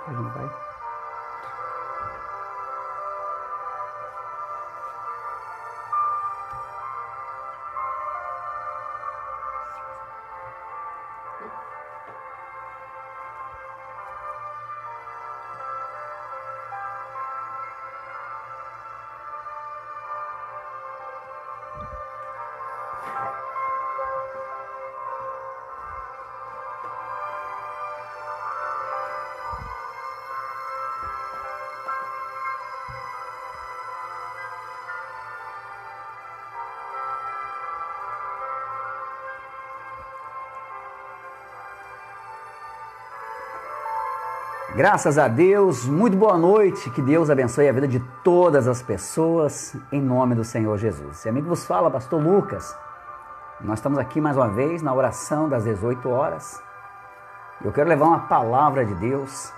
A gente vai. Graças a Deus, muito boa noite, que Deus abençoe a vida de todas as pessoas, em nome do Senhor Jesus. Esse amigo vos fala, pastor Lucas. Nós estamos aqui mais uma vez na oração das 18 horas. Eu quero levar uma palavra de Deus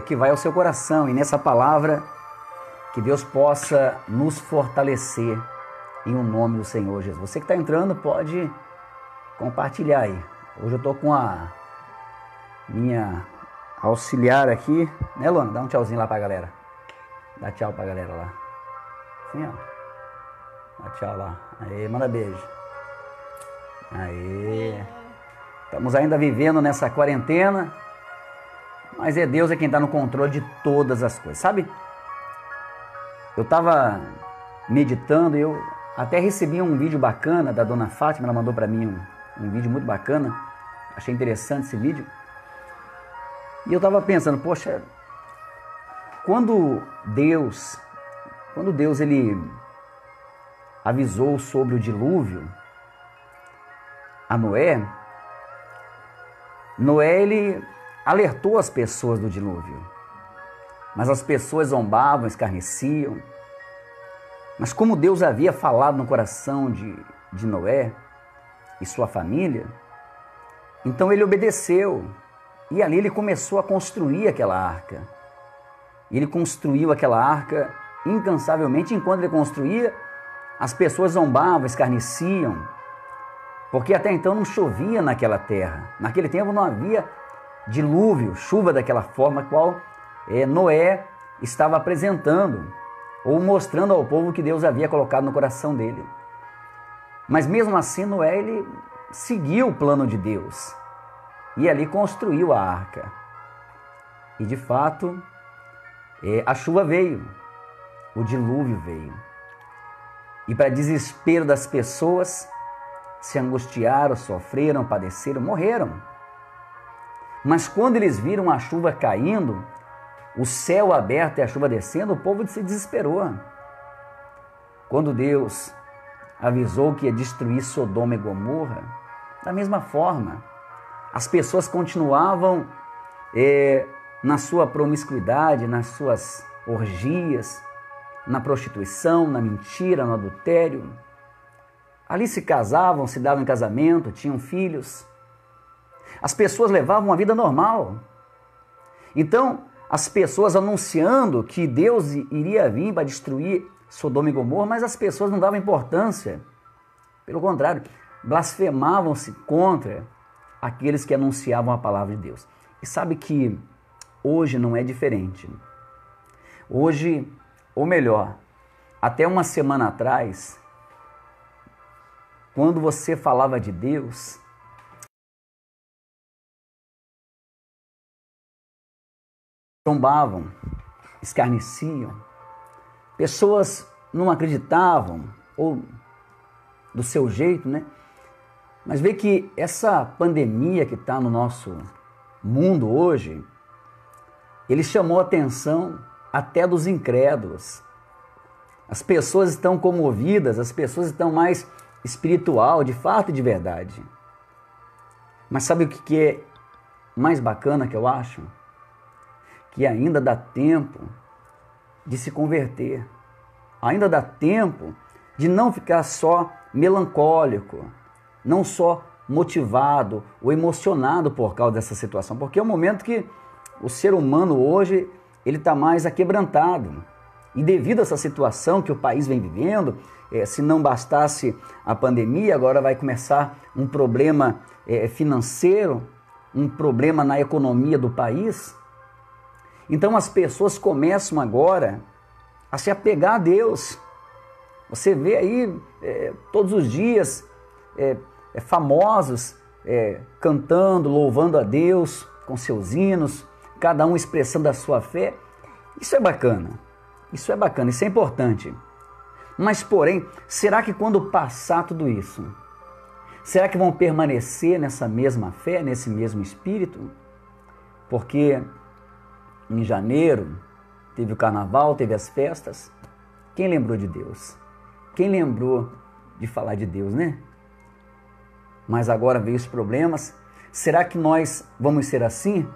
que vai ao seu coração, e nessa palavra que Deus possa nos fortalecer em o nome do Senhor Jesus. Você que está entrando pode compartilhar aí. Hoje eu estou com a minha auxiliar aqui, né, Luana? Dá um tchauzinho lá pra galera. Dá tchau pra galera lá. Assim, ó. Dá tchau lá. Aí, manda beijo. Aí. Estamos ainda vivendo nessa quarentena, mas Deus é quem está no controle de todas as coisas. Sabe? Eu estava meditando e eu até recebi um vídeo bacana da dona Fátima. Ela mandou para mim um vídeo muito bacana. Achei interessante esse vídeo. E eu estava pensando, poxa, quando Deus ele avisou sobre o dilúvio a Noé, ele alertou as pessoas do dilúvio. Mas as pessoas zombavam, escarneciam. Mas como Deus havia falado no coração de Noé e sua família, então ele obedeceu. E ali ele começou a construir aquela arca. E ele construiu aquela arca incansavelmente. Enquanto ele construía, as pessoas zombavam, escarneciam. Porque até então não chovia naquela terra. Naquele tempo não havia dilúvio, chuva daquela forma qual Noé estava apresentando, ou mostrando ao povo que Deus havia colocado no coração dele. Mas mesmo assim Noé ele seguiu o plano de Deus. E ali construiu a arca. E de fato, a chuva veio, o dilúvio veio. E para desespero das pessoas, se angustiaram, sofreram, padeceram, morreram. Mas quando eles viram a chuva caindo, o céu aberto e a chuva descendo, o povo se desesperou. Quando Deus avisou que ia destruir Sodoma e Gomorra, da mesma forma, as pessoas continuavam na sua promiscuidade, nas suas orgias, na prostituição, na mentira, no adultério. Ali se casavam, se davam em casamento, tinham filhos. As pessoas levavam uma vida normal. Então, as pessoas anunciando que Deus iria vir para destruir Sodoma e Gomorra, mas as pessoas não davam importância. Pelo contrário, blasfemavam-se contra aqueles que anunciavam a palavra de Deus. E sabe que hoje não é diferente. Hoje, ou melhor, até uma semana atrás, quando você falava de Deus, zombavam, escarneciam, pessoas não acreditavam, ou do seu jeito, né? Mas vê que essa pandemia que está no nosso mundo hoje, ele chamou a atenção até dos incrédulos. As pessoas estão comovidas, as pessoas estão mais espiritual, de fato e de verdade. Mas sabe o que é mais bacana que eu acho? Que ainda dá tempo de se converter. Ainda dá tempo de não ficar só melancólico, não só motivado ou emocionado por causa dessa situação, porque é um momento que o ser humano hoje ele está mais aquebrantado. E devido a essa situação que o país vem vivendo, se não bastasse a pandemia, agora vai começar um problema financeiro, um problema na economia do país. Então as pessoas começam agora a se apegar a Deus. Você vê aí todos os dias famosos cantando, louvando a Deus com seus hinos, cada um expressando a sua fé. Isso é bacana, isso é importante. Mas, porém, será que quando passar tudo isso, será que vão permanecer nessa mesma fé, nesse mesmo espírito? Porque em janeiro teve o carnaval, teve as festas. Quem lembrou de Deus? Quem lembrou de falar de Deus, né? Mas agora veio os problemas. Será que nós vamos ser assim?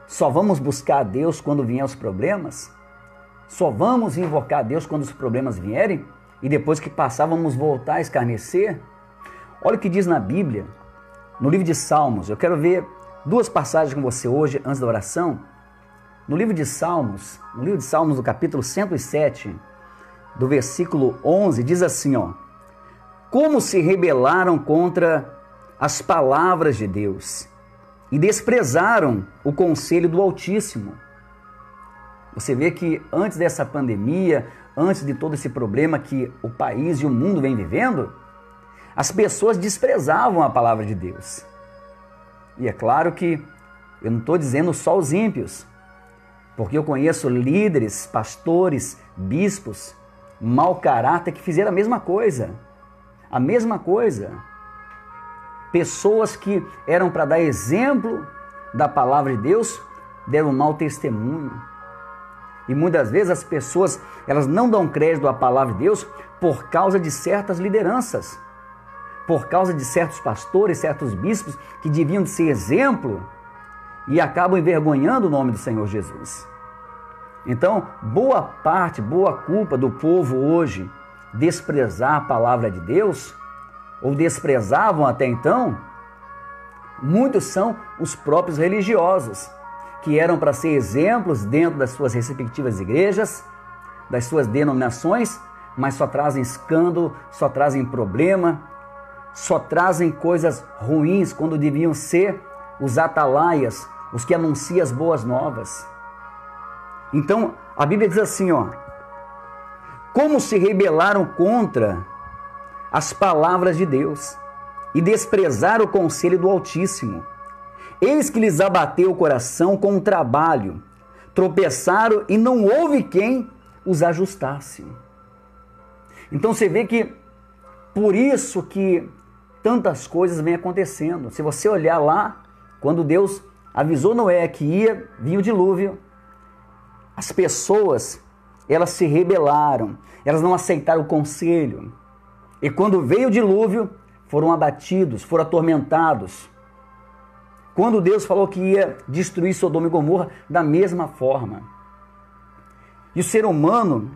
Só vamos buscar a Deus quando vier os problemas? Só vamos invocar a Deus quando os problemas vierem? E depois que passar, vamos voltar a escarnecer? Olha o que diz na Bíblia, no livro de Salmos. Eu quero ver duas passagens com você hoje, antes da oração. No livro de Salmos, do capítulo 107, do versículo 11, diz assim, ó: como se rebelaram contra as palavras de Deus e desprezaram o conselho do Altíssimo. Você vê que antes dessa pandemia, antes de todo esse problema que o país e o mundo vem vivendo, as pessoas desprezavam a palavra de Deus. E é claro que eu não estou dizendo só os ímpios, porque eu conheço líderes, pastores, bispos, mau caráter que fizeram a mesma coisa. A mesma coisa. Pessoas que eram para dar exemplo da palavra de Deus, deram um mau testemunho. E muitas vezes as pessoas, elas não dão crédito à palavra de Deus por causa de certas lideranças, por causa de certos pastores, certos bispos que deviam de ser exemplo e acabam envergonhando o nome do Senhor Jesus. Então, boa parte, boa culpa do povo hoje desprezar a palavra de Deus, ou desprezavam até então, muitos são os próprios religiosos, que eram para ser exemplos dentro das suas respectivas igrejas, das suas denominações, mas só trazem escândalo, só trazem problema, só trazem coisas ruins quando deviam ser os atalaias, os que anunciam as boas novas. Então, a Bíblia diz assim, ó: como se rebelaram contra as palavras de Deus e desprezaram o conselho do Altíssimo. Eis que lhes abateu o coração com o trabalho, tropeçaram e não houve quem os ajustasse. Então você vê que por isso que tantas coisas vêm acontecendo. Se você olhar lá, quando Deus avisou Noé que ia vir o dilúvio, as pessoas, elas se rebelaram, elas não aceitaram o conselho. E quando veio o dilúvio, foram abatidos, foram atormentados. Quando Deus falou que ia destruir Sodoma e Gomorra, da mesma forma. E o ser humano,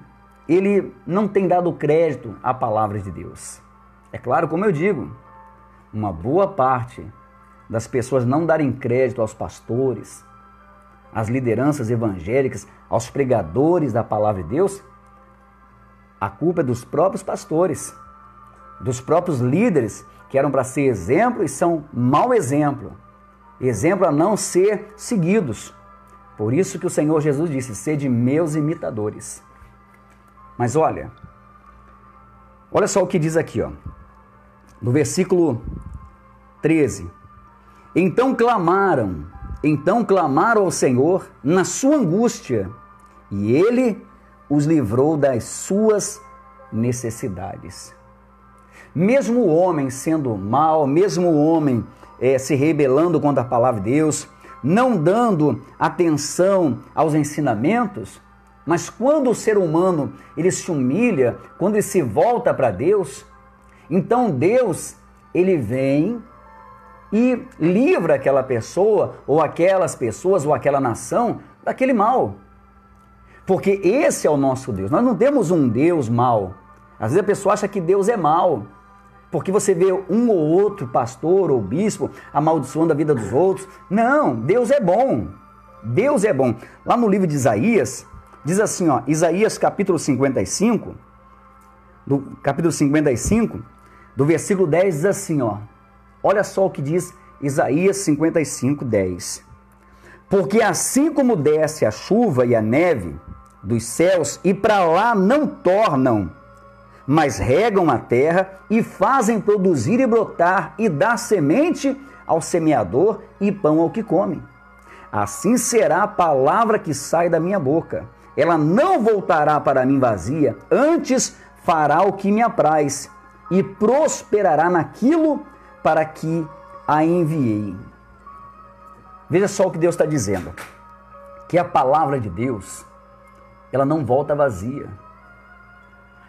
ele não tem dado crédito à palavra de Deus. É claro, como eu digo, uma boa parte das pessoas não darem crédito aos pastores, às lideranças evangélicas, aos pregadores da palavra de Deus, a culpa é dos próprios pastores, dos próprios líderes que eram para ser exemplo e são mau exemplo. Exemplo a não ser seguidos. Por isso que o Senhor Jesus disse: sede meus imitadores. Mas olha só o que diz aqui, ó, no versículo 13. Então clamaram ao Senhor na sua angústia, e Ele os livrou das suas necessidades. Mesmo o homem sendo mau, mesmo o homem se rebelando contra a palavra de Deus, não dando atenção aos ensinamentos, mas quando o ser humano ele se humilha, quando ele se volta para Deus, então Deus ele vem e livra aquela pessoa, ou aquelas pessoas, ou aquela nação daquele mal. Porque esse é o nosso Deus. Nós não temos um Deus mau. Às vezes a pessoa acha que Deus é mau, porque você vê um ou outro pastor ou bispo amaldiçoando a vida dos outros. Não, Deus é bom. Deus é bom. Lá no livro de Isaías, diz assim, ó, Isaías capítulo 55, do versículo 10, diz assim, ó, olha só o que diz Isaías 55, 10. Porque assim como desce a chuva e a neve dos céus, e para lá não tornam, mas regam a terra e fazem produzir e brotar, e dar semente ao semeador e pão ao que come. Assim será a palavra que sai da minha boca. Ela não voltará para mim vazia, antes fará o que me apraz, e prosperará naquilo para que a enviei. Veja só o que Deus está dizendo, que a palavra de Deus, ela não volta vazia.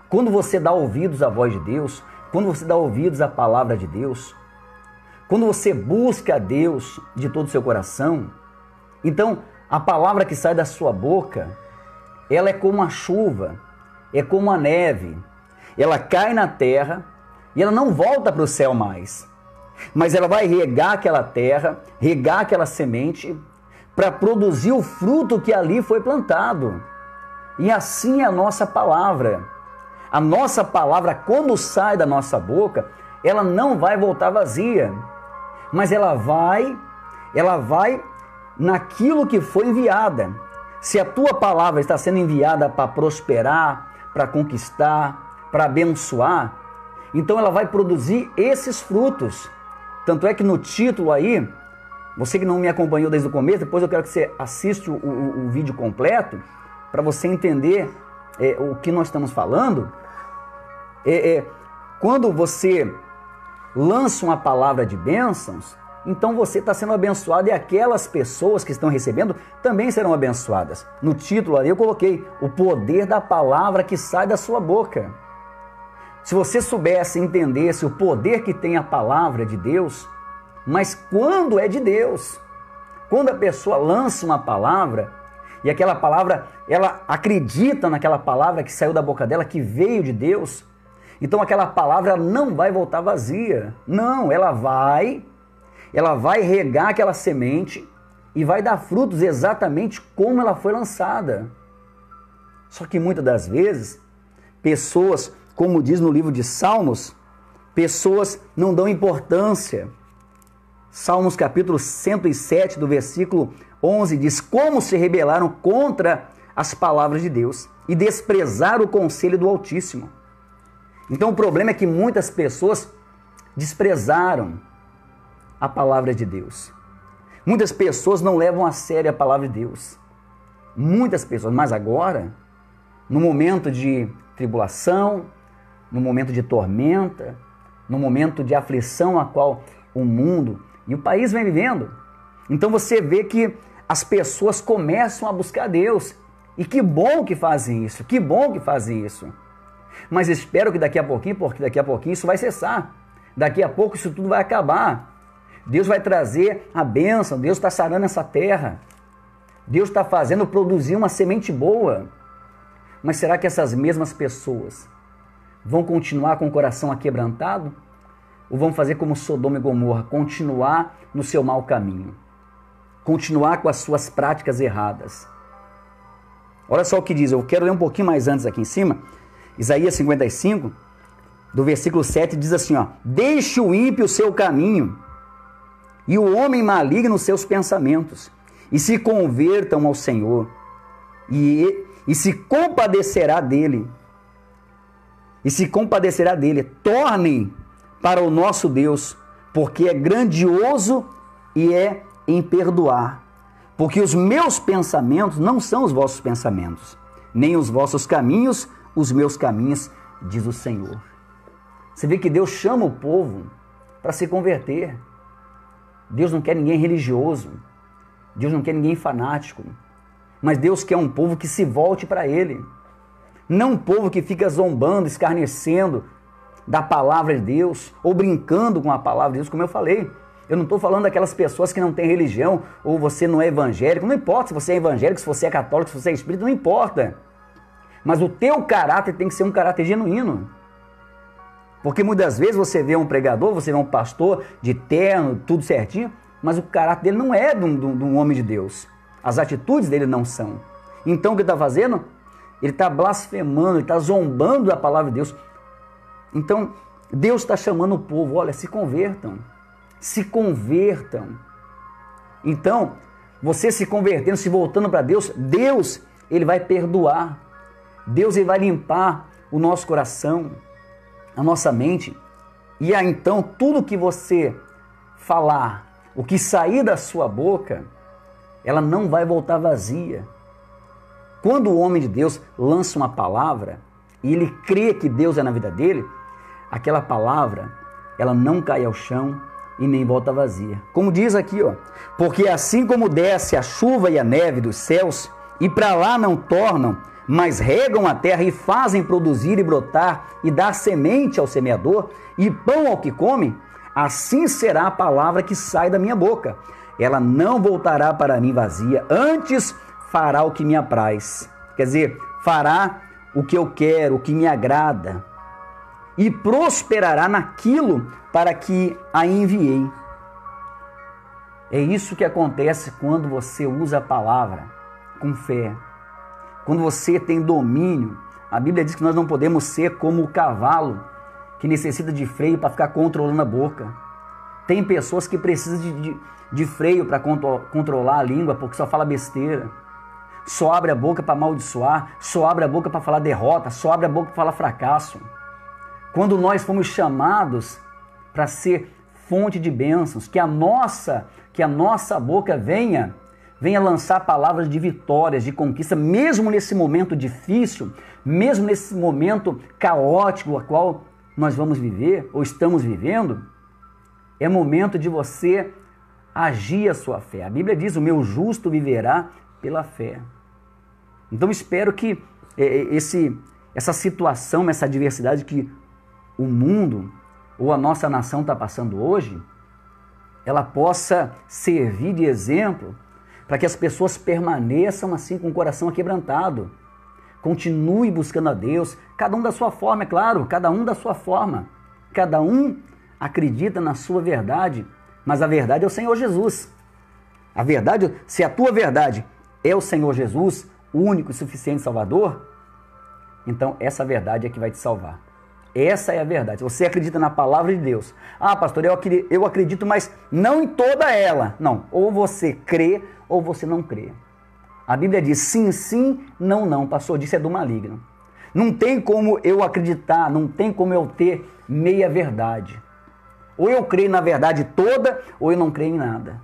Quando você dá ouvidos à voz de Deus, quando você dá ouvidos à palavra de Deus, quando você busca a Deus de todo o seu coração, então a palavra que sai da sua boca, ela é como a chuva, é como a neve. Ela cai na terra e ela não volta para o céu mais. Mas ela vai regar aquela terra, regar aquela semente, para produzir o fruto que ali foi plantado. E assim é a nossa palavra. A nossa palavra, quando sai da nossa boca, ela não vai voltar vazia. Mas ela vai naquilo que foi enviada. Se a tua palavra está sendo enviada para prosperar, para conquistar, para abençoar, então ela vai produzir esses frutos. Tanto é que no título aí, você que não me acompanhou desde o começo, depois eu quero que você assista o vídeo completo, para você entender o que nós estamos falando. Quando você lança uma palavra de bênçãos, então você está sendo abençoado e aquelas pessoas que estão recebendo também serão abençoadas. No título ali eu coloquei o poder da palavra que sai da sua boca. Se você soubesse, entendesse o poder que tem a palavra de Deus, mas quando é de Deus, quando a pessoa lança uma palavra e aquela palavra, ela acredita naquela palavra que saiu da boca dela, que veio de Deus, então aquela palavra não vai voltar vazia. Não, ela vai regar aquela semente e vai dar frutos exatamente como ela foi lançada. Só que muitas das vezes, pessoas, como diz no livro de Salmos, pessoas não dão importância. Salmos capítulo 107, do versículo 11, diz: como se rebelaram contra as palavras de Deus e desprezaram o conselho do Altíssimo. Então o problema é que muitas pessoas desprezaram a palavra de Deus. Muitas pessoas não levam a sério a palavra de Deus. Muitas pessoas, mas agora, no momento de tribulação, no momento de tormenta, no momento de aflição a qual o mundo e o país vem vivendo, então você vê que as pessoas começam a buscar Deus. E que bom que fazem isso, que bom que fazem isso. Mas espero que daqui a pouquinho, porque daqui a pouquinho isso vai cessar. Daqui a pouco isso tudo vai acabar. Deus vai trazer a bênção, Deus está sarando essa terra. Deus está fazendo produzir uma semente boa. Mas será que essas mesmas pessoas vão continuar com o coração aquebrantado? Ou vão fazer como Sodoma e Gomorra, continuar no seu mau caminho? Continuar com as suas práticas erradas? Olha só o que diz, eu quero ler um pouquinho mais antes aqui em cima. Isaías 55, do versículo 7, diz assim, ó: deixe o ímpio o seu caminho, e o homem maligno os seus pensamentos, e se convertam ao Senhor, e se compadecerá dele. Tornem para o nosso Deus, porque é grandioso e é em perdoar. Porque os meus pensamentos não são os vossos pensamentos, nem os vossos caminhos, os meus caminhos, diz o Senhor. Você vê que Deus chama o povo para se converter. Deus não quer ninguém religioso. Deus não quer ninguém fanático. Mas Deus quer um povo que se volte para Ele. Não um povo que fica zombando, escarnecendo da palavra de Deus, ou brincando com a palavra de Deus, como eu falei. Eu não estou falando daquelas pessoas que não têm religião, ou você não é evangélico. Não importa se você é evangélico, se você é católico, se você é espírita, não importa. Mas o teu caráter tem que ser um caráter genuíno. Porque muitas vezes você vê um pregador, você vê um pastor de terno, tudo certinho, mas o caráter dele não é de um homem de Deus. As atitudes dele não são. Então o que ele está fazendo? Ele está blasfemando, ele está zombando da palavra de Deus. Então Deus está chamando o povo, olha, se convertam. Se convertam. Então, você se convertendo, se voltando para Deus, Deus, Ele vai perdoar. Deus, Ele vai limpar o nosso coração, a nossa mente. E aí, então, tudo que você falar, o que sair da sua boca, ela não vai voltar vazia. Quando o homem de Deus lança uma palavra e ele crê que Deus é na vida dele, aquela palavra, ela não cai ao chão e nem volta vazia. Como diz aqui, ó, porque assim como desce a chuva e a neve dos céus, e para lá não tornam, mas regam a terra e fazem produzir e brotar, e dar semente ao semeador, e pão ao que come, assim será a palavra que sai da minha boca. Ela não voltará para mim vazia, antes fará o que me apraz. Quer dizer, fará o que eu quero, o que me agrada, e prosperará naquilo para que a enviei. É isso que acontece quando você usa a palavra com fé. Quando você tem domínio. A Bíblia diz que nós não podemos ser como o cavalo que necessita de freio para ficar controlando a boca. Tem pessoas que precisam de freio para controlar a língua porque só fala besteira. Só abre a boca para amaldiçoar, só abre a boca para falar derrota, só abre a boca para falar fracasso. Quando nós fomos chamados para ser fonte de bênçãos, que a nossa boca venha lançar palavras de vitórias, de conquista, mesmo nesse momento difícil, mesmo nesse momento caótico a qual nós vamos viver ou estamos vivendo, é momento de você agir a sua fé. A Bíblia diz, o meu justo viverá pela fé. Então espero que essa situação, essa adversidade que o mundo ou a nossa nação está passando hoje, ela possa servir de exemplo para que as pessoas permaneçam assim com o coração aquebrantado. Continue buscando a Deus, cada um da sua forma, é claro, cada um da sua forma. Cada um acredita na sua verdade, mas a verdade é o Senhor Jesus. A verdade, se a tua verdade é o Senhor Jesus, o único e suficiente Salvador, então essa verdade é que vai te salvar. Essa é a verdade. Você acredita na palavra de Deus. Ah, pastor, eu acredito, mas não em toda ela. Não, ou você crê ou você não crê. A Bíblia diz sim, sim, não, não. Pastor, disso é do maligno. Não tem como eu acreditar, não tem como eu ter meia verdade. Ou eu creio na verdade toda, ou eu não creio em nada.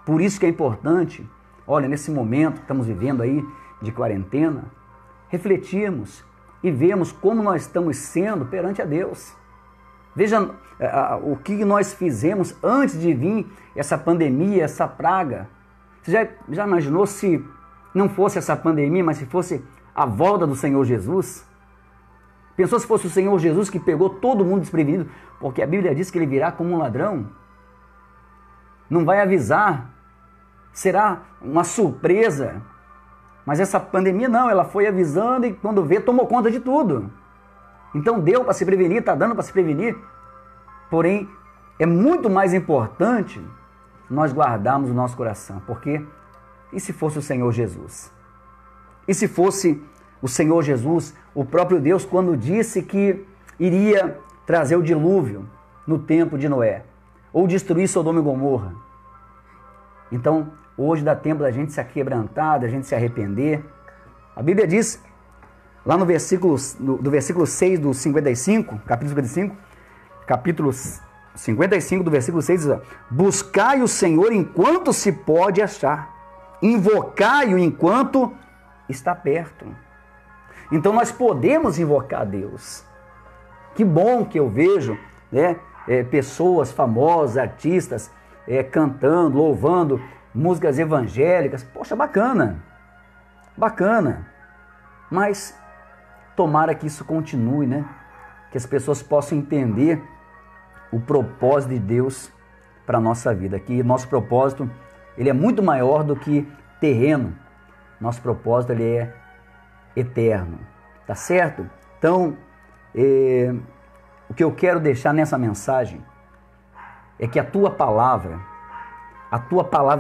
Por isso que é importante, olha, nesse momento que estamos vivendo aí de quarentena, refletirmos e vemos como nós estamos sendo perante a Deus. Veja o que nós fizemos antes de vir essa pandemia, essa praga. Você já imaginou se não fosse essa pandemia, mas se fosse a volta do Senhor Jesus? Pensou se fosse o Senhor Jesus que pegou todo mundo desprevenido? Porque a Bíblia diz que ele virá como um ladrão. Não vai avisar. Será uma surpresa. Mas essa pandemia não, ela foi avisando e quando vê, tomou conta de tudo. Então deu para se prevenir, está dando para se prevenir. Porém, é muito mais importante nós guardarmos o nosso coração. Porque, e se fosse o Senhor Jesus? E se fosse o Senhor Jesus, o próprio Deus, quando disse que iria trazer o dilúvio no tempo de Noé? Ou destruir Sodoma e Gomorra? Então, hoje dá tempo da gente se aquebrantar, da gente se arrepender. A Bíblia diz, lá no versículo 6 do 55, capítulo 55 do versículo 6, diz, buscai o Senhor enquanto se pode achar, invocai-o enquanto está perto. Então nós podemos invocar a Deus. Que bom que eu vejo, né, pessoas famosas, artistas, cantando, louvando, músicas evangélicas. Poxa, bacana, bacana. Mas tomara que isso continue, né? Que as pessoas possam entender o propósito de Deus para a nossa vida. Que nosso propósito, ele é muito maior do que terreno. Nosso propósito, ele é eterno. Tá certo? Então, o que eu quero deixar nessa mensagem é que a tua palavra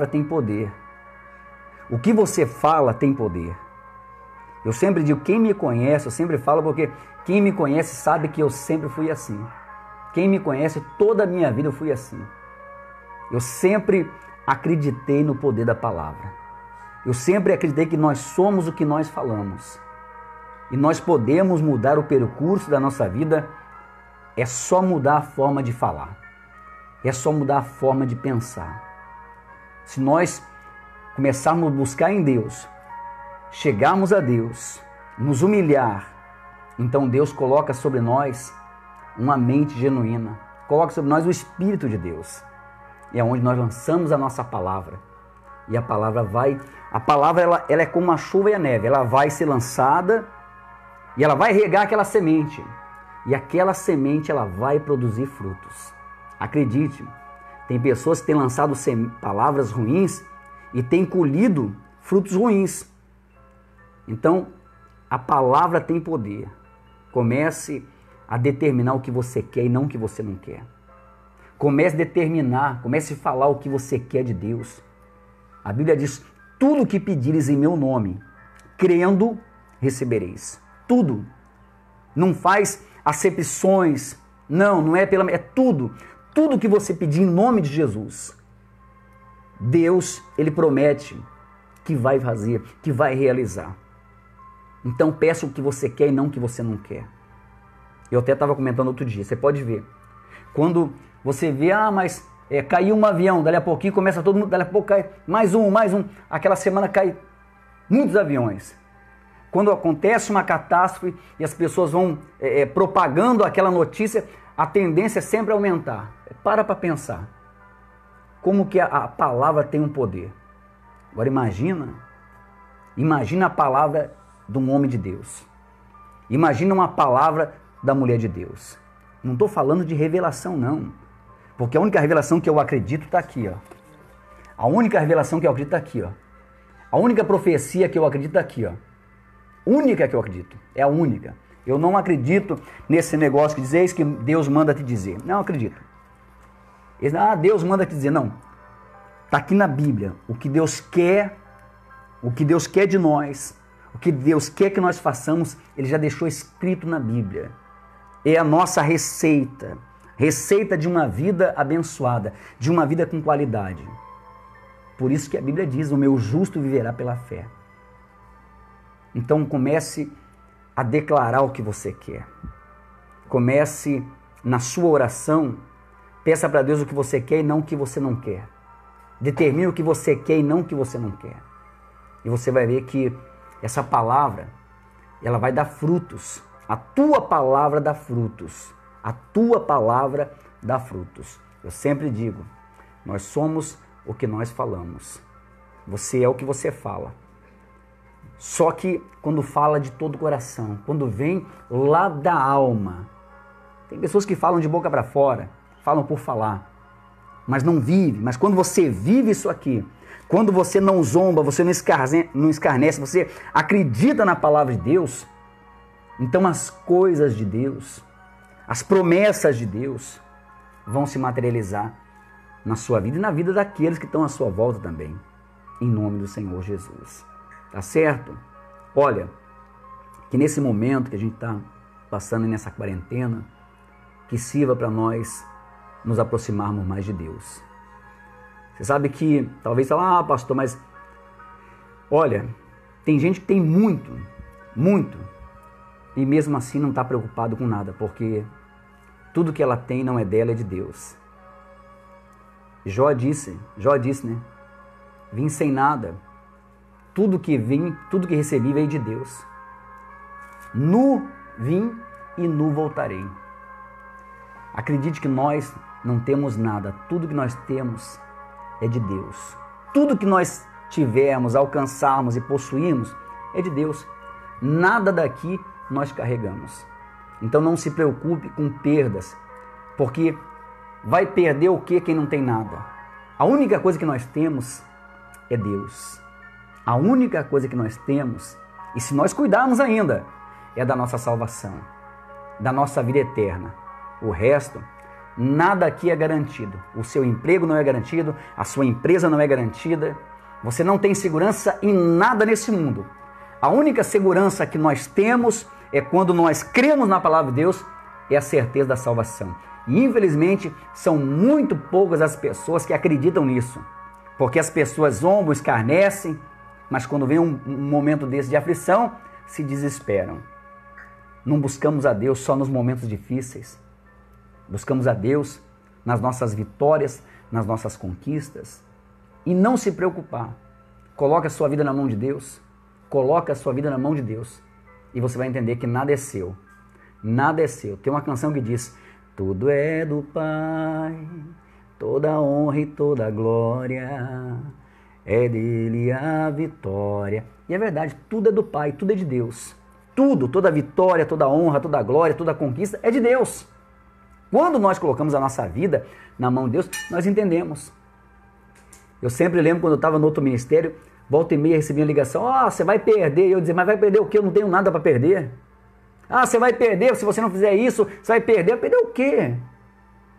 tem poder. O que você fala tem poder. Eu sempre digo, quem me conhece, eu sempre falo porque quem me conhece sabe que eu sempre fui assim. Quem me conhece, toda a minha vida eu fui assim. Eu sempre acreditei no poder da palavra. Eu sempre acreditei que nós somos o que nós falamos. E nós podemos mudar o percurso da nossa vida. É só mudar a forma de falar. É só mudar a forma de pensar. Se nós começarmos a buscar em Deus, chegarmos a Deus, nos humilhar, então Deus coloca sobre nós uma mente genuína. Coloca sobre nós o Espírito de Deus. E é onde nós lançamos a nossa palavra. E a palavra ela é como a chuva e a neve. Ela vai ser lançada e ela vai regar aquela semente. E aquela semente ela vai produzir frutos. Acredite, tem pessoas que têm lançado palavras ruins e têm colhido frutos ruins. Então, a palavra tem poder. Comece a determinar o que você quer e não o que você não quer. Comece a determinar, comece a falar o que você quer de Deus. A Bíblia diz, tudo o que pedires em meu nome, crendo, recebereis. Tudo. Não faz acepções. Não é é tudo. Tudo que você pedir em nome de Jesus, Deus, Ele promete que vai fazer, que vai realizar. Então peça o que você quer e não o que você não quer. Eu até estava comentando outro dia, você pode ver. Quando você vê, mas caiu um avião, dali a pouquinho começa todo mundo, dali a pouco cai mais um. Aquela semana cai muitos aviões. Quando acontece uma catástrofe e as pessoas vão propagando aquela notícia, a tendência é sempre aumentar. Para pensar. Como que a palavra tem um poder. Agora imagina a palavra de um homem de Deus. Imagina uma palavra da mulher de Deus. Não estou falando de revelação, não. Porque a única revelação que eu acredito está aqui, ó. A única revelação que eu acredito está aqui, ó. A única profecia que eu acredito está aqui, ó. Única que eu acredito. É a única. Eu não acredito nesse negócio que diz, eis que Deus manda te dizer. Não acredito. Deus manda te dizer. Não. Está aqui na Bíblia. O que Deus quer de nós, o que Deus quer que nós façamos, Ele já deixou escrito na Bíblia. É a nossa receita. Receita de uma vida abençoada, de uma vida com qualidade. Por isso que a Bíblia diz, o meu justo viverá pela fé. Então comece a declarar o que você quer. Comece na sua oração, peça para Deus o que você quer e não o que você não quer. Determine o que você quer e não o que você não quer. E você vai ver que essa palavra, ela vai dar frutos. A tua palavra dá frutos. A tua palavra dá frutos. Eu sempre digo, nós somos o que nós falamos. Você é o que você fala. Só que quando fala de todo o coração, quando vem lá da alma. Tem pessoas que falam de boca para fora, falam por falar, mas não vive. Mas quando você vive isso aqui, quando você não zomba, você não escarnece, você acredita na palavra de Deus, então as coisas de Deus, as promessas de Deus vão se materializar na sua vida e na vida daqueles que estão à sua volta também, em nome do Senhor Jesus. Tá certo? Olha, que nesse momento que a gente está passando nessa quarentena, que sirva para nós nos aproximarmos mais de Deus. Você sabe que, talvez fala, pastor, mas olha, tem gente que tem muito, e mesmo assim não está preocupado com nada, porque tudo que ela tem não é dela, é de Deus. Jó disse, né? Vim sem nada. Tudo que recebi veio de Deus. Nu vim e nu voltarei. Acredite que nós não temos nada. Tudo que nós temos é de Deus. Tudo que nós tivermos, alcançarmos e possuirmos é de Deus. Nada daqui nós carregamos. Então não se preocupe com perdas, porque vai perder o quê quem não tem nada? A única coisa que nós temos é Deus. A única coisa que nós temos, e se nós cuidarmos ainda, é da nossa salvação, da nossa vida eterna. O resto, nada aqui é garantido. O seu emprego não é garantido, a sua empresa não é garantida. Você não tem segurança em nada nesse mundo. A única segurança que nós temos é quando nós cremos na palavra de Deus, é a certeza da salvação. E infelizmente, são muito poucas as pessoas que acreditam nisso. Porque as pessoas zombam, escarnecem, mas quando vem um momento desse de aflição, se desesperam. Não buscamos a Deus só nos momentos difíceis. Buscamos a Deus nas nossas vitórias, nas nossas conquistas. E não se preocupar. Coloca a sua vida na mão de Deus. Coloca a sua vida na mão de Deus. E você vai entender que nada é seu. Nada é seu. Tem uma canção que diz: tudo é do Pai, toda a honra e toda a glória, é dele a vitória. E é verdade, tudo é do Pai, tudo é de Deus. Tudo, toda a vitória, toda a honra, toda a glória, toda a conquista é de Deus. Quando nós colocamos a nossa vida na mão de Deus, nós entendemos. Eu sempre lembro quando eu estava no outro ministério, volta e meia recebia uma ligação: você vai perder. E eu dizia: mas vai perder o quê? Eu não tenho nada para perder. Você vai perder, se você não fizer isso, você vai perder. Perder o quê?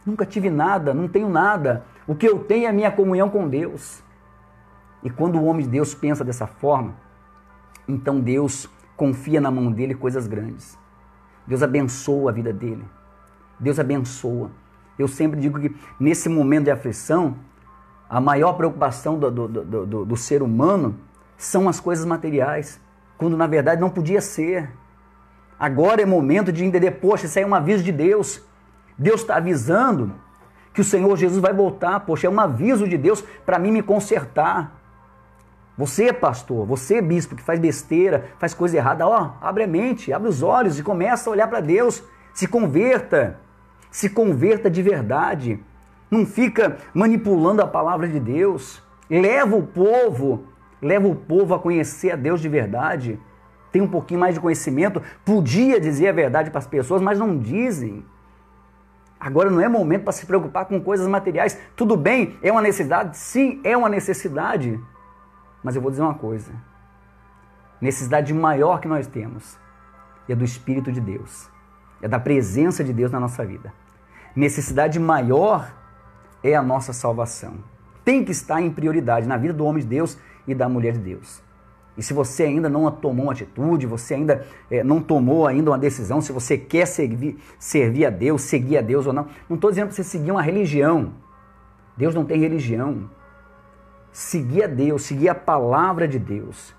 Nunca tive nada, não tenho nada. O que eu tenho é a minha comunhão com Deus. E quando o homem de Deus pensa dessa forma, então Deus confia na mão dele coisas grandes. Deus abençoa a vida dele. Deus abençoa. Eu sempre digo que nesse momento de aflição, a maior preocupação do ser humano são as coisas materiais, quando na verdade não podia ser. Agora é momento de entender: poxa, isso aí é um aviso de Deus. Deus está avisando que o Senhor Jesus vai voltar. Poxa, é um aviso de Deus para mim me consertar. Você, pastor, você, bispo, que faz besteira, faz coisa errada, abre a mente, abre os olhos e começa a olhar para Deus. Se converta de verdade. Não fica manipulando a palavra de Deus. Leva o povo a conhecer a Deus de verdade. Tem um pouquinho mais de conhecimento, podia dizer a verdade para as pessoas, mas não dizem. Agora não é momento para se preocupar com coisas materiais. Tudo bem, é uma necessidade? Sim, é uma necessidade. Mas eu vou dizer uma coisa. Necessidade maior que nós temos é do Espírito de Deus. É da presença de Deus na nossa vida. Necessidade maior é a nossa salvação. Tem que estar em prioridade na vida do homem de Deus e da mulher de Deus. E se você ainda não tomou uma atitude, você ainda não tomou ainda uma decisão, se você quer servir a Deus, seguir a Deus ou não, não estou dizendo para você seguir uma religião. Deus não tem religião. Seguir a Deus, seguir a palavra de Deus.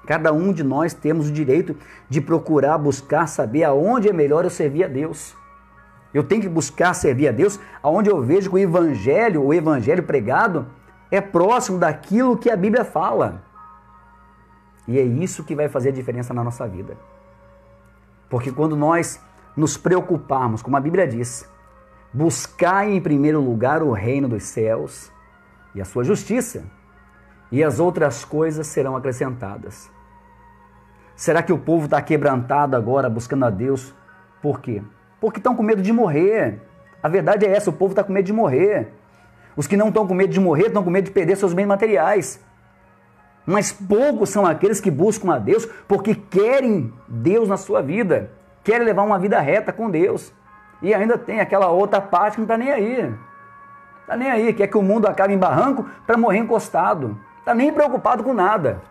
Cada um de nós temos o direito de procurar, buscar, saber aonde é melhor eu servir a Deus. Eu tenho que buscar servir a Deus aonde eu vejo que o evangelho pregado é próximo daquilo que a Bíblia fala. E é isso que vai fazer a diferença na nossa vida. Porque quando nós nos preocuparmos, como a Bíblia diz, buscar em primeiro lugar o reino dos céus e a sua justiça, e as outras coisas serão acrescentadas. Será que o povo está quebrantado agora buscando a Deus? Por quê? Porque estão com medo de morrer. A verdade é essa, o povo está com medo de morrer. Os que não estão com medo de morrer estão com medo de perder seus bens materiais. Mas poucos são aqueles que buscam a Deus porque querem Deus na sua vida. Querem levar uma vida reta com Deus. E ainda tem aquela outra parte que não está nem aí. Está nem aí, quer que o mundo acabe em barranco para morrer encostado. Está nem preocupado com nada.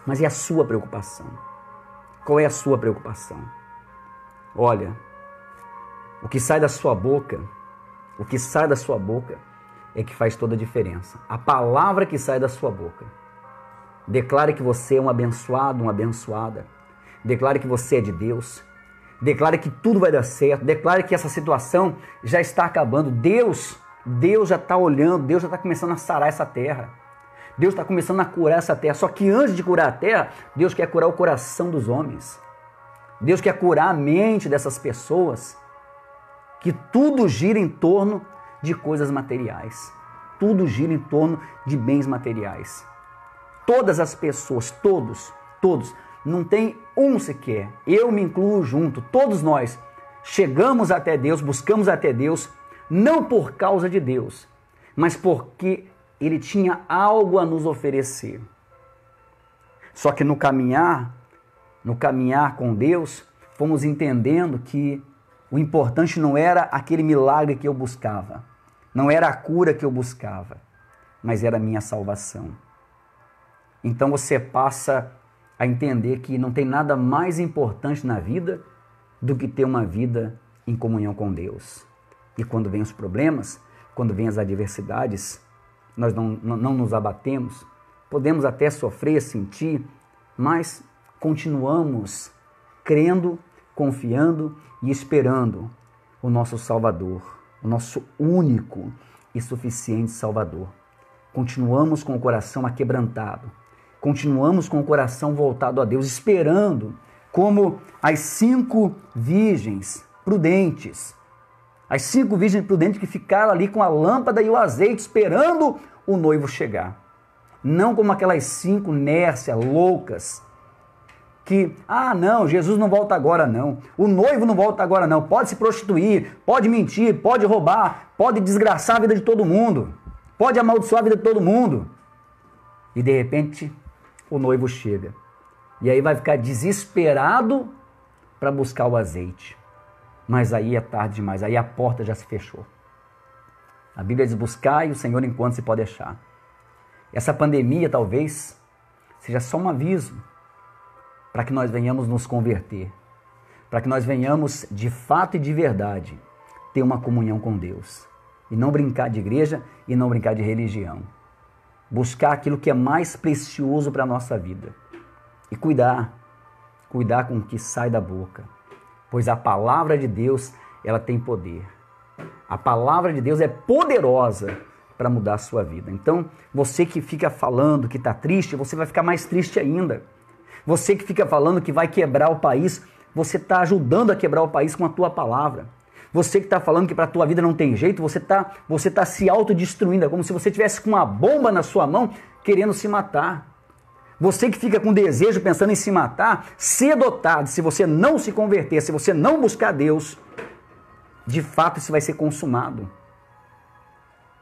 Mas e a sua preocupação? Qual é a sua preocupação? Olha, o que sai da sua boca é que faz toda a diferença. A palavra que sai da sua boca. Declare que você é um abençoado, uma abençoada. Declare que você é de Deus. Declare que tudo vai dar certo. Declare que essa situação já está acabando. Deus já está olhando, Deus já está começando a sarar essa terra. Deus está começando a curar essa terra. Só que antes de curar a terra, Deus quer curar o coração dos homens. Deus quer curar a mente dessas pessoas. Que tudo gira em torno de coisas materiais. Tudo gira em torno de bens materiais. Todas as pessoas, todos, não tem um sequer, eu me incluo junto, todos nós chegamos até Deus, buscamos até Deus, não por causa de Deus, mas porque Ele tinha algo a nos oferecer. Só que no caminhar com Deus, fomos entendendo que o importante não era aquele milagre que eu buscava, não era a cura que eu buscava, mas era a minha salvação. Então você passa a entender que não tem nada mais importante na vida do que ter uma vida em comunhão com Deus. E quando vem os problemas, quando vem as adversidades, nós não nos abatemos, podemos até sofrer, sentir, mas continuamos crendo, confiando e esperando o nosso Salvador, o nosso único e suficiente Salvador. Continuamos com o coração aquebrantado, continuamos com o coração voltado a Deus, esperando como as 5 virgens prudentes. As 5 virgens prudentes que ficaram ali com a lâmpada e o azeite esperando o noivo chegar. Não como aquelas 5 nércias loucas que, não, Jesus não volta agora não. O noivo não volta agora não. Pode se prostituir, pode mentir, pode roubar, pode desgraçar a vida de todo mundo. Pode amaldiçoar a vida de todo mundo. E de repente o noivo chega. E aí vai ficar desesperado para buscar o azeite. Mas aí é tarde demais, aí a porta já se fechou. A Bíblia diz: buscai o Senhor enquanto se pode achar. Essa pandemia talvez seja só um aviso para que nós venhamos nos converter, para que nós venhamos de fato e de verdade ter uma comunhão com Deus. E não brincar de igreja e não brincar de religião. Buscar aquilo que é mais precioso para a nossa vida. E cuidar com o que sai da boca. Pois a palavra de Deus, ela tem poder. A palavra de Deus é poderosa para mudar a sua vida. Então, você que fica falando que está triste, você vai ficar mais triste ainda. Você que fica falando que vai quebrar o país, você está ajudando a quebrar o país com a tua palavra. Você que está falando que para a tua vida não tem jeito, você tá se autodestruindo. É como se você tivesse com uma bomba na sua mão querendo se matar. Você que fica com desejo pensando em se matar, cedo ou tarde, se você não se converter, se você não buscar Deus, de fato isso vai ser consumado.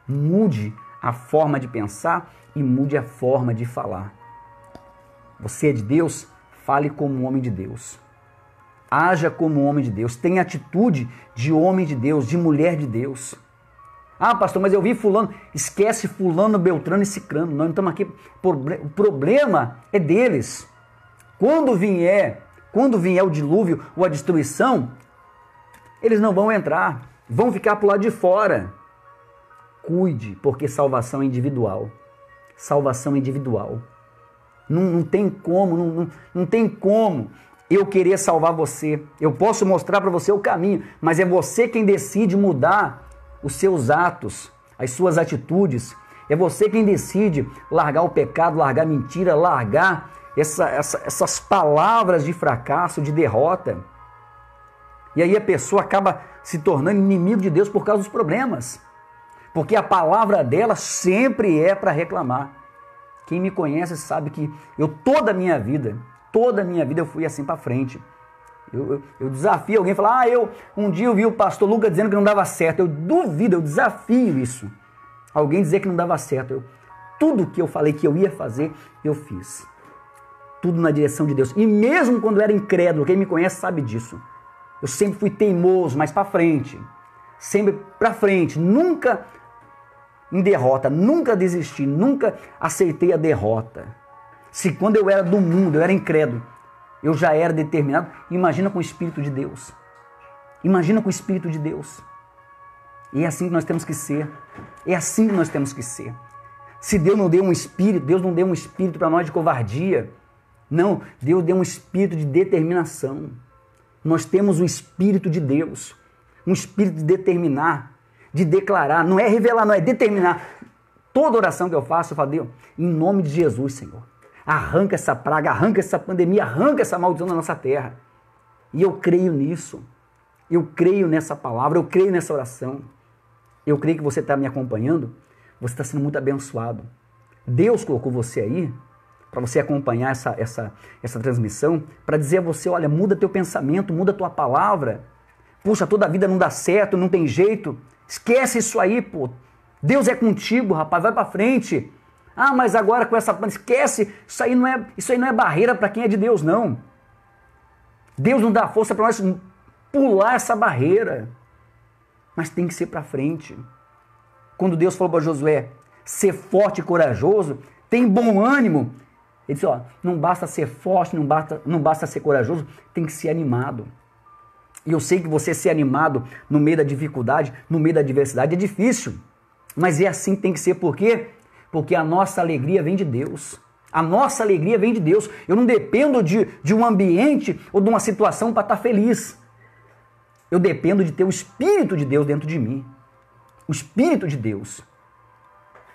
Mude a forma de pensar e mude a forma de falar. Você é de Deus? Fale como um homem de Deus. Haja como um homem de Deus. Tenha atitude de homem de Deus, de mulher de Deus. Pastor, mas eu vi fulano. Esquece fulano, beltrano e cicrano. Nós não estamos aqui. O problema é deles. Quando vier o dilúvio ou a destruição, eles não vão entrar. Vão ficar para o lado de fora. Cuide, porque salvação é individual. Salvação é individual. Não tem como, não tem como eu querer salvar você. Eu posso mostrar para você o caminho, mas é você quem decide mudar os seus atos, as suas atitudes. É você quem decide largar o pecado, largar a mentira, largar essas palavras de fracasso, de derrota. E aí a pessoa acaba se tornando inimigo de Deus por causa dos problemas. Porque a palavra dela sempre é para reclamar. Quem me conhece sabe que toda a minha vida eu fui assim para frente. Eu desafio alguém a falar, um dia eu vi o pastor Lucas dizendo que não dava certo. Eu duvido, eu desafio isso. Alguém dizer que não dava certo. Tudo que eu falei que eu ia fazer, eu fiz. Tudo na direção de Deus. E mesmo quando eu era incrédulo, quem me conhece sabe disso. Eu sempre fui teimoso, mas para frente. Sempre para frente. Nunca em derrota, nunca desisti, nunca aceitei a derrota. Se quando eu era do mundo, eu era incrédulo, eu já era determinado, imagina com o Espírito de Deus. Imagina com o Espírito de Deus. E é assim que nós temos que ser. É assim que nós temos que ser. Se Deus não deu um espírito, Deus não deu um espírito para nós de covardia. Não, Deus deu um espírito de determinação. Nós temos o Espírito de Deus. Um espírito de determinar, de declarar. Não é revelar, não é determinar. Toda oração que eu faço, eu falo, Deus, em nome de Jesus, Senhor. Arranca essa praga, arranca essa pandemia, arranca essa maldição da nossa terra. E eu creio nisso. Eu creio nessa palavra, eu creio nessa oração. Eu creio que você está me acompanhando. Você está sendo muito abençoado. Deus colocou você aí para você acompanhar essa transmissão, para dizer a você, olha, muda teu pensamento, muda tua palavra. Puxa, toda a vida não dá certo, não tem jeito. Esquece isso aí, pô. Deus é contigo, rapaz, vai para frente. Mas agora com essa pandemia, esquece, isso aí não é barreira para quem é de Deus, não. Deus não dá força para nós pular essa barreira. Mas tem que ser para frente. Quando Deus falou para Josué, ser forte e corajoso, tem bom ânimo. Ele disse, não basta ser forte, não basta ser corajoso, tem que ser animado. E eu sei que você ser animado no meio da dificuldade, no meio da adversidade é difícil. Mas é assim que tem que ser, por quê? Porque a nossa alegria vem de Deus. A nossa alegria vem de Deus. Eu não dependo de um ambiente ou de uma situação para estar feliz. Eu dependo de ter o Espírito de Deus dentro de mim. O Espírito de Deus.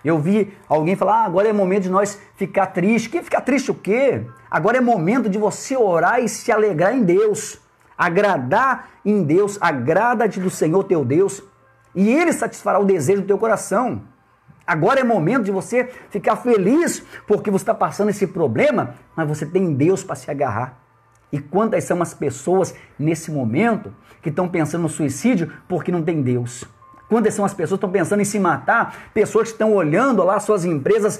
Eu vi alguém falar, agora é momento de nós ficar triste. Que ficar triste o quê? Agora é momento de você orar e se alegrar em Deus. Agradar em Deus. Agrada-te do Senhor teu Deus e Ele satisfará o desejo do teu coração. Agora é momento de você ficar feliz porque você está passando esse problema, mas você tem Deus para se agarrar. E quantas são as pessoas nesse momento que estão pensando no suicídio porque não tem Deus? Quantas são as pessoas que estão pensando em se matar? Pessoas que estão olhando lá suas empresas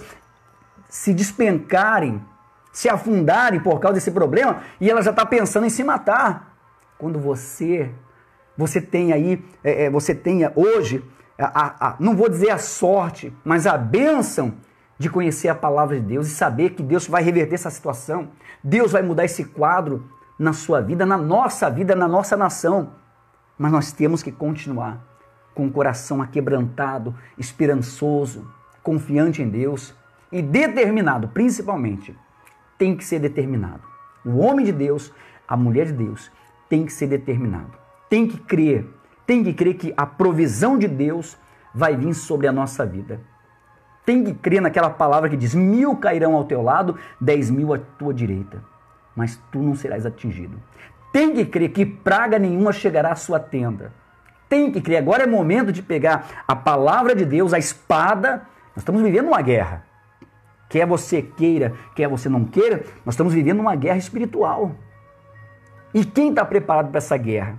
se despencarem, se afundarem por causa desse problema e ela já está pensando em se matar. Quando você tem aí, você tenha hoje, não vou dizer a sorte, mas a bênção de conhecer a palavra de Deus e saber que Deus vai reverter essa situação. Deus vai mudar esse quadro na sua vida, na nossa nação. Mas nós temos que continuar com o coração aquebrantado, esperançoso, confiante em Deus e determinado, principalmente. Tem que ser determinado. O homem de Deus, a mulher de Deus, tem que ser determinado. Tem que crer que a provisão de Deus vai vir sobre a nossa vida. Tem que crer naquela palavra que diz, 1000 cairão ao teu lado, 10.000 à tua direita, mas tu não serás atingido. Tem que crer que praga nenhuma chegará à sua tenda. Tem que crer. Agora é momento de pegar a palavra de Deus, a espada. Nós estamos vivendo uma guerra. Quer você queira, quer você não queira, nós estamos vivendo uma guerra espiritual. E quem está preparado para essa guerra?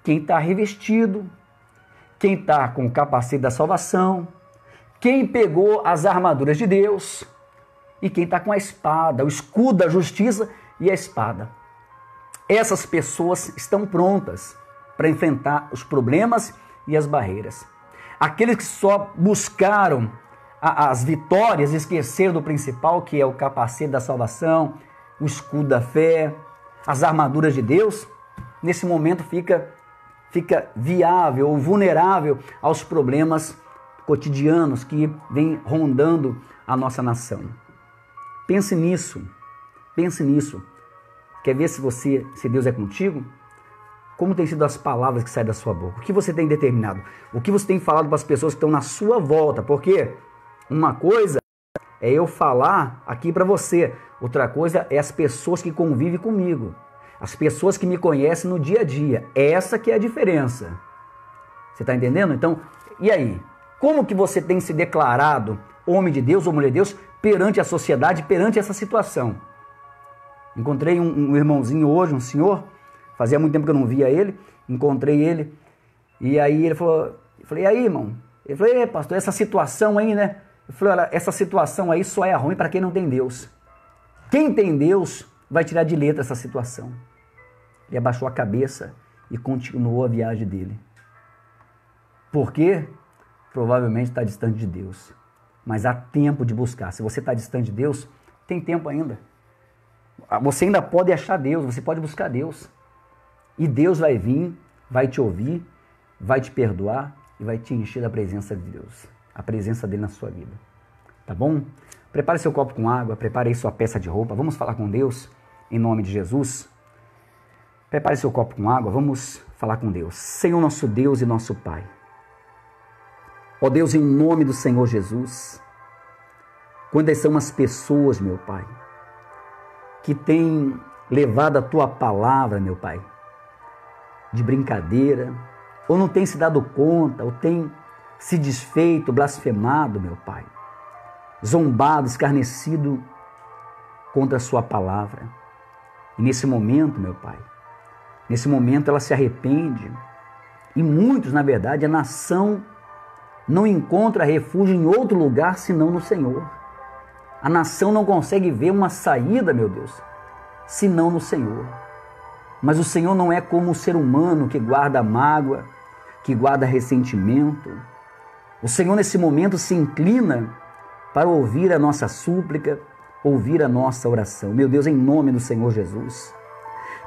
Quem está revestido, quem está com o capacete da salvação, quem pegou as armaduras de Deus e quem está com a espada, o escudo da justiça e a espada. Essas pessoas estão prontas para enfrentar os problemas e as barreiras. Aqueles que só buscaram as vitórias e esqueceram do principal, que é o capacete da salvação, o escudo da fé, as armaduras de Deus, nesse momento fica viável ou vulnerável aos problemas cotidianos que vêm rondando a nossa nação. Pense nisso. Quer ver se Deus é contigo? Como tem sido as palavras que saem da sua boca? O que você tem determinado? O que você tem falado para as pessoas que estão na sua volta? Porque uma coisa é eu falar aqui para você, outra coisa é as pessoas que convivem comigo, as pessoas que me conhecem no dia a dia. Essa que é a diferença. Você está entendendo? Então, e aí? Como que você tem se declarado homem de Deus ou mulher de Deus perante a sociedade, perante essa situação? Encontrei um irmãozinho hoje, um senhor, fazia muito tempo que eu não via ele, encontrei ele, e aí ele falou, eu falei, e aí, irmão? Ele falou, pastor, essa situação aí, né? Eu falei, olha, essa situação aí só é ruim para quem não tem Deus. Quem tem Deus vai tirar de letra essa situação. Ele abaixou a cabeça e continuou a viagem dele. Por quê? Provavelmente está distante de Deus. Mas há tempo de buscar. Se você está distante de Deus, tem tempo ainda. Você ainda pode achar Deus, você pode buscar Deus. E Deus vai vir, vai te ouvir, vai te perdoar e vai te encher da presença de Deus. A presença dele na sua vida. Tá bom? Prepare seu copo com água, prepare aí sua peça de roupa. Vamos falar com Deus em nome de Jesus. Prepare seu copo com água, vamos falar com Deus. Senhor nosso Deus e nosso Pai. Ó Deus, em nome do Senhor Jesus, quantas são as pessoas, meu Pai, que têm levado a Tua palavra, meu Pai, de brincadeira, ou não têm se dado conta, ou têm se desfeito, blasfemado, meu Pai, zombado, escarnecido contra a Sua palavra. E nesse momento, meu Pai, nesse momento ela se arrepende, e muitos, na verdade, a nação não encontra refúgio em outro lugar senão no Senhor. A nação não consegue ver uma saída, meu Deus, senão no Senhor. Mas o Senhor não é como o ser humano que guarda mágoa, que guarda ressentimento. O Senhor nesse momento se inclina para ouvir a nossa súplica, ouvir a nossa oração. Meu Deus, em nome do Senhor Jesus,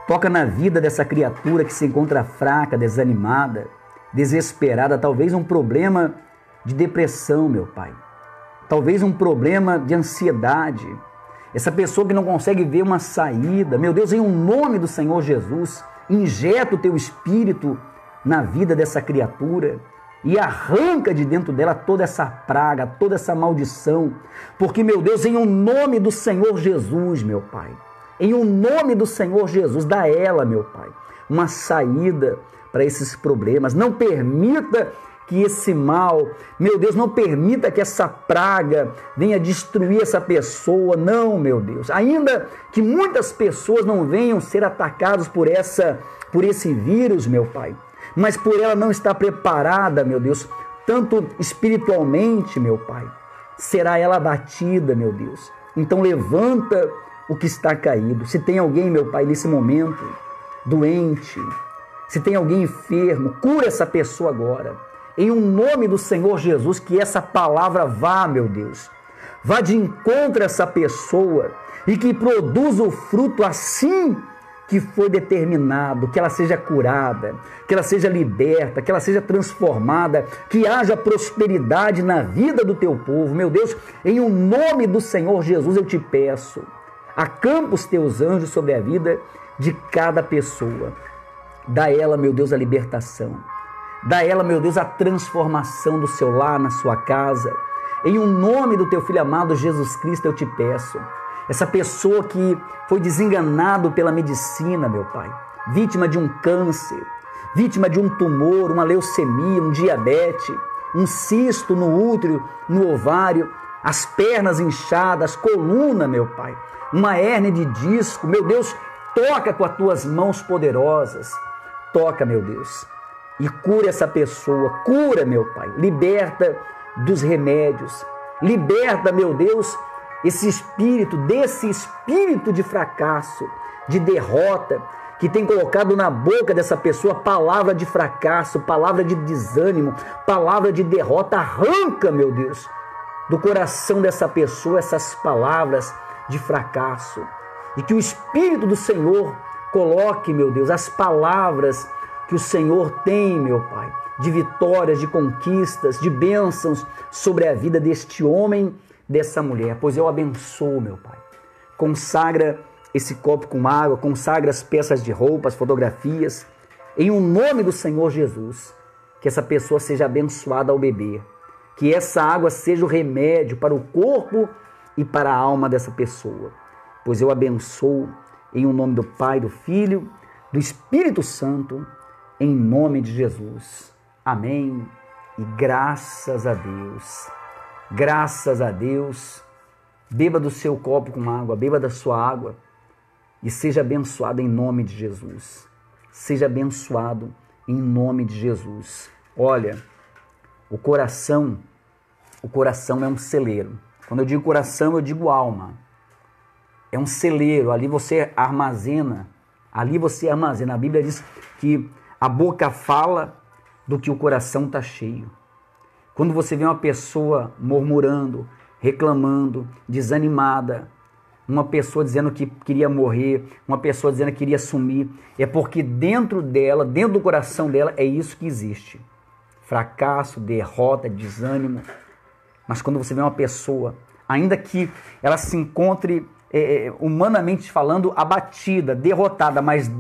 toca na vida dessa criatura que se encontra fraca, desanimada, desesperada, talvez um problema de depressão, meu Pai. talvez um problema de ansiedade, essa pessoa que não consegue ver uma saída, meu Deus, em nome do Senhor Jesus, injeta o teu espírito na vida dessa criatura e arranca de dentro dela toda essa praga, toda essa maldição, porque, meu Deus, em nome do Senhor Jesus, meu Pai, em nome do Senhor Jesus, dá a ela, meu Pai, uma saída para esses problemas. Não permita que esse mal, meu Deus, não permita que essa praga venha destruir essa pessoa, não, meu Deus. Ainda que muitas pessoas não venham ser atacadas por esse vírus, meu Pai, mas por ela não estar preparada, meu Deus, tanto espiritualmente, meu Pai, será ela abatida, meu Deus. Então levanta o que está caído. Se tem alguém, meu Pai, nesse momento, doente, se tem alguém enfermo, cura essa pessoa agora. Em nome do Senhor Jesus, que essa palavra vá, meu Deus, vá de encontro a essa pessoa e que produza o fruto assim que foi determinado, que ela seja curada, que ela seja liberta, que ela seja transformada, que haja prosperidade na vida do teu povo. Meu Deus, em nome do Senhor Jesus eu te peço, acampa os teus anjos sobre a vida de cada pessoa. Dá a ela, meu Deus, a libertação. Dá a ela, meu Deus, a transformação do seu lar, na sua casa. Em nome do teu Filho amado Jesus Cristo eu te peço. Essa pessoa que foi desenganado pela medicina, meu Pai, vítima de um câncer, vítima de um tumor, uma leucemia, um diabetes, um cisto no útero, no ovário, as pernas inchadas, coluna, meu Pai, uma hérnia de disco, meu Deus, toca com as tuas mãos poderosas, toca, meu Deus, e cura essa pessoa, cura, meu Pai, liberta dos remédios, liberta, meu Deus, desse espírito de fracasso, de derrota, que tem colocado na boca dessa pessoa palavra de fracasso, palavra de desânimo, palavra de derrota. Arranca, meu Deus, do coração dessa pessoa essas palavras de fracasso. E que o Espírito do Senhor coloque, meu Deus, as palavras que o Senhor tem, meu Pai, de vitórias, de conquistas, de bênçãos sobre a vida deste homem, dessa mulher. Pois eu abençoo, meu Pai. Consagra esse copo com água, consagra as peças de roupas, fotografias, em nome do Senhor Jesus. Que essa pessoa seja abençoada ao beber. Que essa água seja o remédio para o corpo e para a alma dessa pessoa. Pois eu abençoo em nome do Pai, do Filho, do Espírito Santo, em nome de Jesus. Amém. E graças a Deus. Graças a Deus. Beba do seu copo com água, beba da sua água e seja abençoado em nome de Jesus. Seja abençoado em nome de Jesus. Olha, o coração é um celeiro. Quando eu digo coração, eu digo alma. É um celeiro, ali você armazena. A Bíblia diz que a boca fala do que o coração está cheio. Quando você vê uma pessoa murmurando, reclamando, desanimada, uma pessoa dizendo que queria morrer, uma pessoa dizendo que queria sumir, é porque dentro dela, dentro do coração dela, é isso que existe. Fracasso, derrota, desânimo. Mas quando você vê uma pessoa, ainda que ela se encontre humanamente falando abatida, derrotada, mas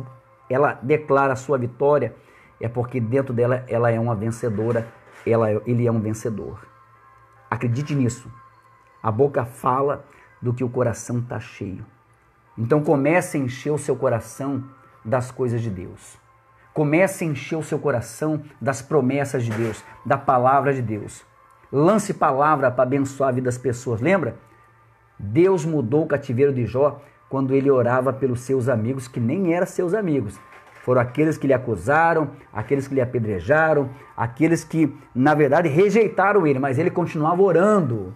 ela declara a sua vitória, é porque dentro dela ela é uma vencedora, ele é um vencedor. Acredite nisso. A boca fala do que o coração está cheio. Então comece a encher o seu coração das coisas de Deus. Comece a encher o seu coração das promessas de Deus, da palavra de Deus. Lance palavra para abençoar a vida das pessoas. Lembra? Deus mudou o cativeiro de Jó quando ele orava pelos seus amigos, que nem eram seus amigos. Foram aqueles que lhe acusaram, aqueles que lhe apedrejaram, aqueles que, na verdade, rejeitaram ele, mas ele continuava orando.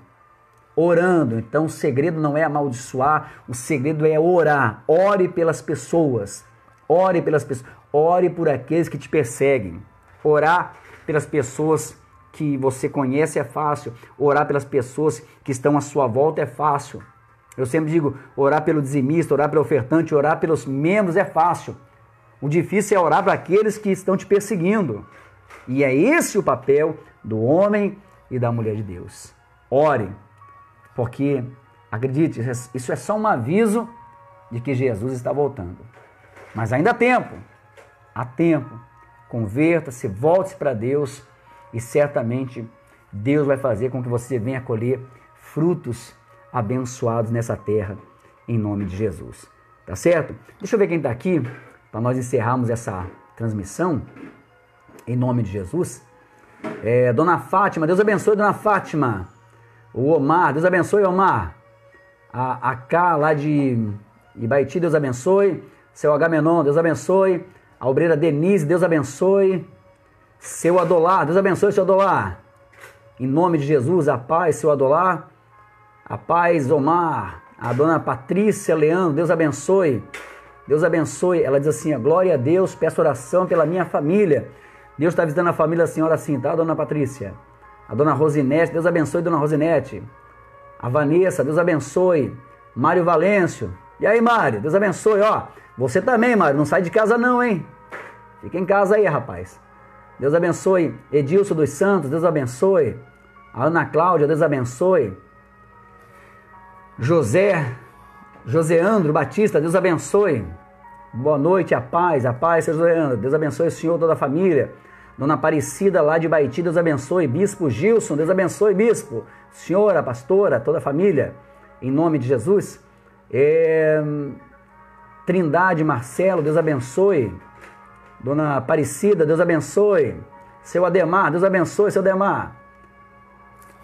Então o segredo não é amaldiçoar, o segredo é orar. Ore pelas pessoas. Ore pelas pessoas. Ore por aqueles que te perseguem. Orar pelas pessoas que você conhece é fácil. Orar pelas pessoas que estão à sua volta é fácil. Eu sempre digo, orar pelo dizimista, orar pelo ofertante, orar pelos membros é fácil. O difícil é orar para aqueles que estão te perseguindo. E é esse o papel do homem e da mulher de Deus. Ore, porque, acredite, isso é só um aviso de que Jesus está voltando. Mas ainda há tempo. Há tempo. Converta-se, volte-se para Deus e certamente Deus vai fazer com que você venha colher frutos abençoados nessa terra, em nome de Jesus. Tá certo? Deixa eu ver quem está aqui, para nós encerrarmos essa transmissão, em nome de Jesus. Dona Fátima, Deus abençoe, Dona Fátima. O Omar, Deus abençoe, Omar. A K lá de Ibaiti, Deus abençoe. Seu Agamenon, Deus abençoe. A obreira Denise, Deus abençoe. Seu Adolar, Deus abençoe, seu Adolar. Em nome de Jesus, a paz, seu Adolar. A paz, Omar. A dona Patrícia Leandro, Deus abençoe. Deus abençoe. Ela diz assim, glória a Deus, peço oração pela minha família. Deus está visitando a família da senhora assim, tá, dona Patrícia? A dona Rosinete, Deus abençoe, dona Rosinete. A Vanessa, Deus abençoe. Mário Valêncio. E aí, Mário, Deus abençoe, ó. Você também, Mário, não sai de casa não, hein? Fica em casa aí, rapaz. Deus abençoe. Edilson dos Santos, Deus abençoe. A Ana Cláudia, Deus abençoe. Joseandro Batista, Deus abençoe. Boa noite, a paz, seu Joseandro. Deus abençoe o senhor, toda a família. Dona Aparecida lá de Baiti, Deus abençoe. Bispo Gilson, Deus abençoe, bispo. Senhora, pastora, toda a família, em nome de Jesus. Trindade Marcelo, Deus abençoe. Dona Aparecida, Deus abençoe. Seu Ademar, Deus abençoe, seu Ademar.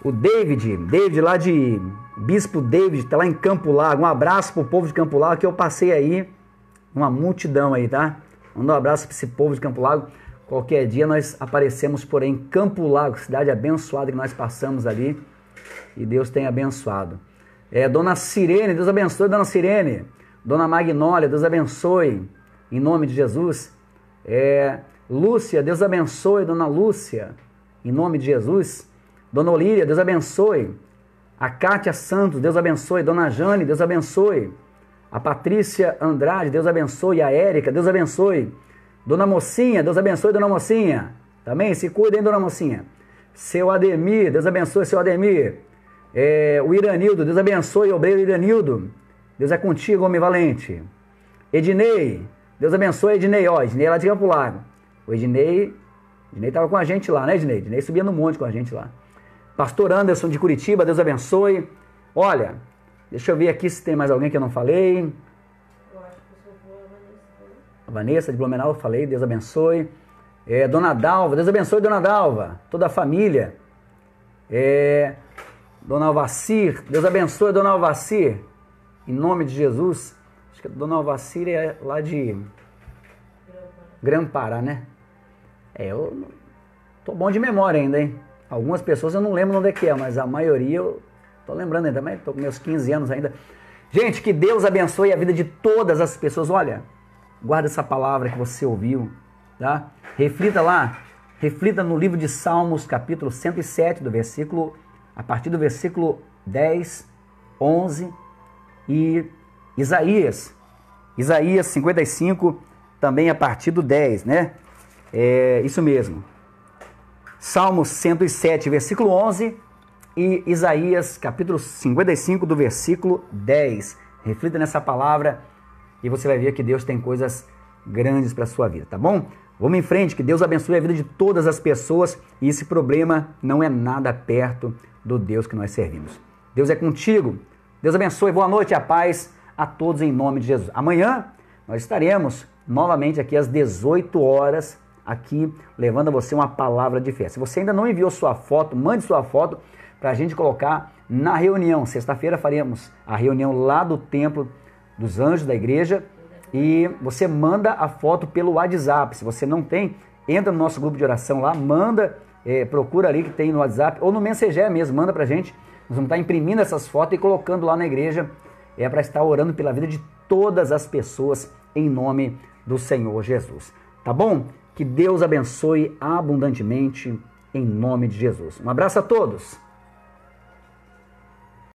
O David lá de Bispo David, tá lá em Campo Largo. Um abraço pro povo de Campo Largo, que eu passei aí, uma multidão aí, tá? Manda um abraço para esse povo de Campo Largo. Qualquer dia nós aparecemos por aí em Campo Largo, cidade abençoada que nós passamos ali. E Deus tem abençoado. Dona Sirene, Deus abençoe, Dona Sirene. Dona Magnólia, Deus abençoe, em nome de Jesus. Lúcia, Deus abençoe, Dona Lúcia, em nome de Jesus. Dona Olíria, Deus abençoe. A Cátia Santos, Deus abençoe. Dona Jane, Deus abençoe. A Patrícia Andrade, Deus abençoe. A Érica, Deus abençoe. Dona Mocinha, Deus abençoe, Dona Mocinha. Também se cuida, hein, Dona Mocinha. Seu Ademir, Deus abençoe, seu Ademir. O Iranildo, Deus abençoe, obreiro Iranildo. Deus é contigo, homem valente. Ednei, Deus abençoe, Ednei. Ó, Ednei lá de Campo Largo. O Ednei estava com a gente lá, né, Ednei? Ednei subia no monte com a gente lá. Pastor Anderson de Curitiba, Deus abençoe. Olha, deixa eu ver aqui se tem mais alguém que eu não falei. Eu acho que eu sou a Vanessa de Blumenau, eu falei, Deus abençoe. Dona Dalva, Deus abençoe, Dona Dalva. Toda a família. Dona Alvacir, Deus abençoe, Dona Alvacir. Em nome de Jesus. Acho que a Dona Alvacir é lá de Grã-Pará, né? Eu tô bom de memória ainda, hein? Algumas pessoas eu não lembro onde é que é, mas a maioria eu tô lembrando ainda, mas tô com meus 15 anos ainda. Gente, que Deus abençoe a vida de todas as pessoas. Olha, guarda essa palavra que você ouviu, tá? Reflita lá, reflita no livro de Salmos, capítulo 107, a partir do versículo 10, 11 e Isaías 55, também a partir do 10, né? Isso mesmo. Salmos 107, versículo 11 e Isaías, capítulo 55, do versículo 10. Reflita nessa palavra e você vai ver que Deus tem coisas grandes para a sua vida, tá bom? Vamos em frente, que Deus abençoe a vida de todas as pessoas e esse problema não é nada perto do Deus que nós servimos. Deus é contigo. Deus abençoe. Boa noite, a paz a todos em nome de Jesus. Amanhã nós estaremos novamente aqui às 18 horas, aqui levando a você uma palavra de fé. Se você ainda não enviou sua foto, mande sua foto para a gente colocar na reunião. Sexta-feira faremos a reunião lá do Templo dos Anjos da igreja e você manda a foto pelo WhatsApp. Se você não tem, entra no nosso grupo de oração lá, manda, procura ali que tem no WhatsApp ou no Messenger mesmo, manda para a gente. Nós vamos estar imprimindo essas fotos e colocando lá na igreja, para estar orando pela vida de todas as pessoas em nome do Senhor Jesus. Tá bom? Que Deus abençoe abundantemente em nome de Jesus. Um abraço a todos.